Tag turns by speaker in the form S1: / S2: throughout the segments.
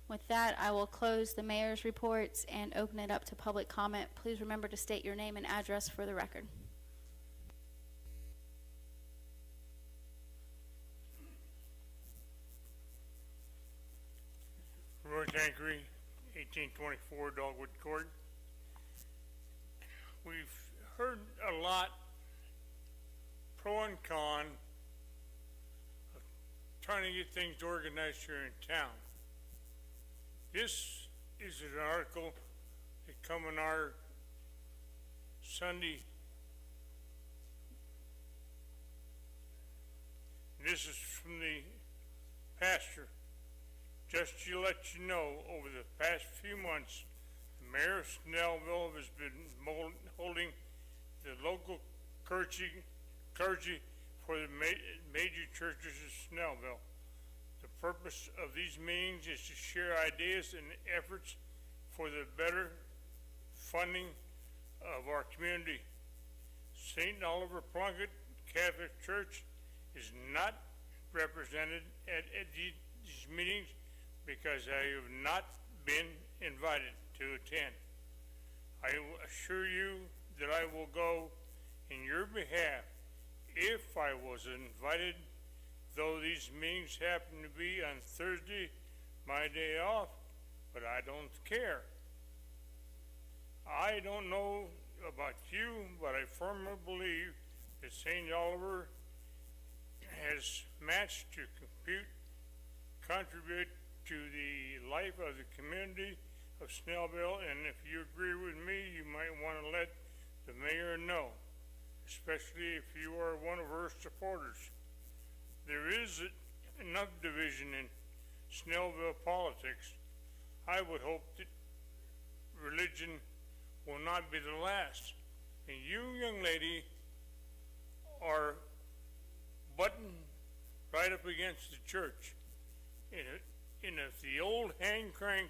S1: With that, I will close the mayor's reports and open it up to public comment. Please remember to state your name and address for the record.
S2: Roy Tankery, 1824 Dogwood Court. We've heard a lot pro and con of trying to get things organized here in town. This is an article that come in our Sunday. This is from the pastor. Just to let you know, over the past few months, the mayor of Snellville has been holding the local clergy for the major churches of Snellville. The purpose of these meetings is to share ideas and efforts for the better funding of our community. St. Oliver Plunkett Catholic Church is not represented at these meetings because I have not been invited to attend. I assure you that I will go in your behalf if I was invited, though these meetings happen to be on Thursday, my day off, but I don't care. I don't know about you, but I firmly believe that St. Oliver has matched to contribute to the life of the community of Snellville, and if you agree with me, you might want to let the mayor know, especially if you are one of her supporters. There is enough division in Snellville politics. I would hope that religion will not be the last. And you, young lady, are buttoned right up against the church. And if the old hand crank,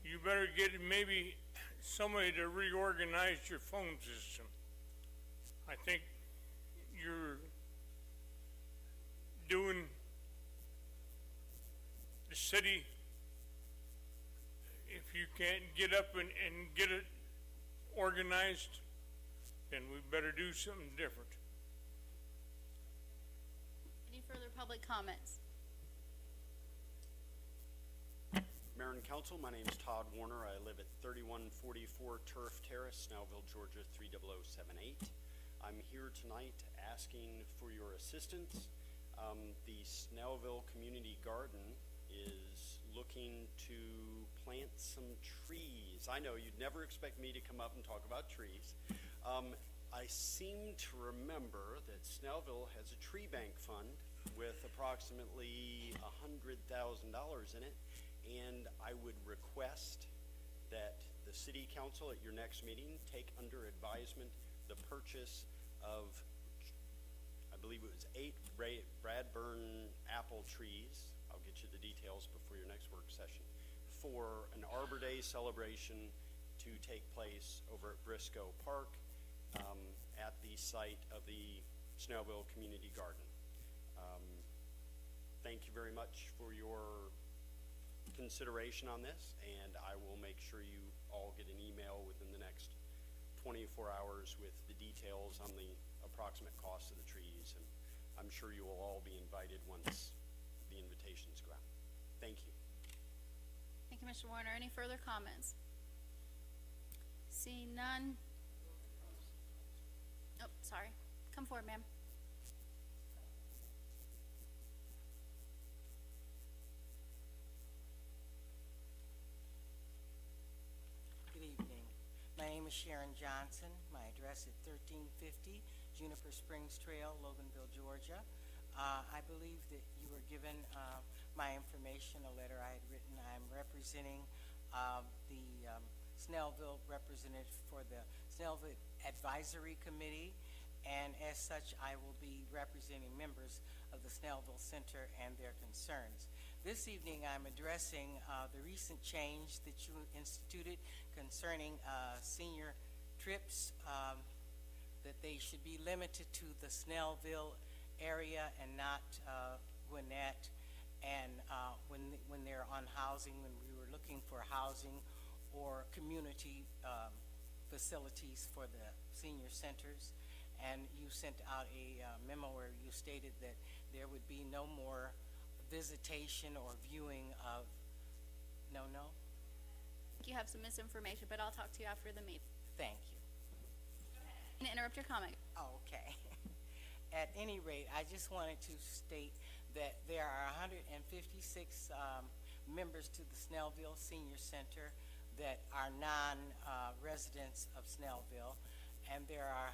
S2: you better get maybe somebody to reorganize your phone system. I think you're doing the city, if you can't get up and get it organized, then we better do something different.
S1: Any further public comments?
S3: Mayor and Council, my name is Todd Warner. I live at 3144 Turf Terrace, Snellville, Georgia 30078. I'm here tonight asking for your assistance. The Snellville Community Garden is looking to plant some trees. I know you'd never expect me to come up and talk about trees. I seem to remember that Snellville has a tree bank fund with approximately $100,000 in it. And I would request that the City Council at your next meeting take under advisement the purchase of, I believe it was 8 Bradburn apple trees. I'll get you the details before your next work session, for an Arbor Day celebration to take place over at Briscoe Park at the site of the Snellville Community Garden. Thank you very much for your consideration on this, and I will make sure you all get an email within the next 24 hours with the details on the approximate cost of the trees, and I'm sure you will all be invited once the invitations go out. Thank you.
S1: Thank you, Mr. Warner. Any further comments? Seeing none. Oh, sorry. Come forward, ma'am.
S4: My name is Sharon Johnson. My address is 1350 Juniper Springs Trail, Loganville, Georgia. I believe that you were given my information, a letter I had written. I'm representing the Snellville representative for the Snellville Advisory Committee, and as such, I will be representing members of the Snellville Center and their concerns. This evening, I'm addressing the recent change that you instituted concerning senior trips, that they should be limited to the Snellville area and not Gwinnett. And when they're on housing, when we were looking for housing or community facilities for the senior centers, and you sent out a memo where you stated that there would be no more visitation or viewing of, no?
S1: You have some misinformation, but I'll talk to you after the meeting.
S4: Thank you.
S1: And interrupt your comment.
S4: Oh, okay. At any rate, I just wanted to state that there are 156 members to the Snellville Senior Center that are non-residents of Snellville, and there are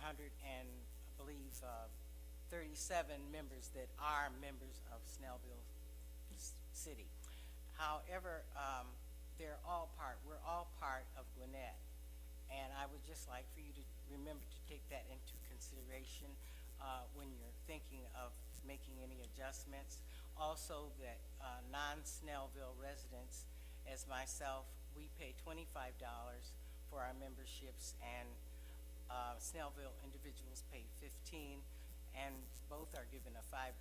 S4: 37 members that are members of Snellville City. However, we're all part of Gwinnett, and I would just like for you to remember to take that into consideration when you're thinking of making any adjustments. Also, that non-Snellville residents, as myself, we pay $25 for our memberships, and Snellville individuals pay $15, and both are given a $5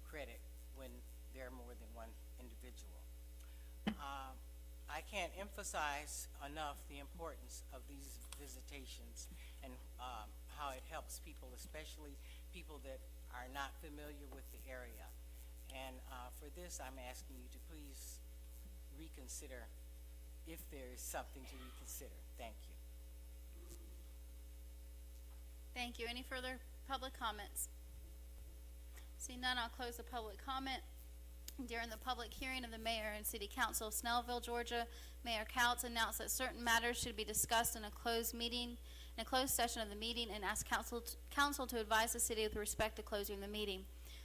S4: credit when there are more than one individual. I can't emphasize enough the importance of these visitations and how it helps people, especially people that are not familiar with the area. And for this, I'm asking you to please reconsider if there is something to reconsider. Thank you.
S1: Thank you. Any further public comments? Seeing none, I'll close the public comment. During the public hearing of the mayor and city council of Snellville, Georgia, Mayor Couts announced that certain matters should be discussed in a closed session of the meeting, and asked council to advise the city with respect to closing the meeting.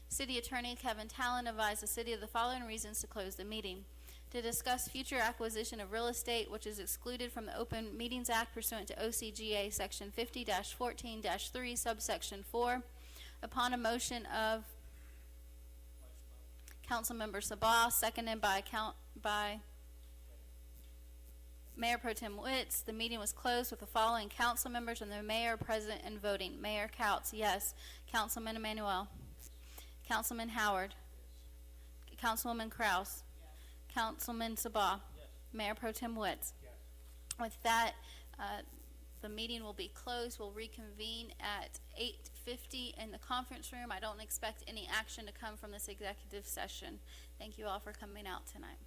S1: City Attorney Kevin Talon advised the city of the following reasons to close the meeting: to discuss future acquisition of real estate, which is excluded from the Open Meetings Act pursuant to OCGA Section 50-14-3, subsection 4, upon a motion of Councilmember Sabah, seconded by Mayor Pro Tem Witz. The meeting was closed with the following council members and the mayor present and voting: Mayor Couts, yes; Councilman Emanuel, Councilman Howard, Councilwoman Kraus, Councilman Sabah, Mayor Pro Tem Witz. With that, the meeting will be closed. We'll reconvene at 8:50 in the conference room. I don't expect any action to come from this executive session. Thank you all for coming out tonight.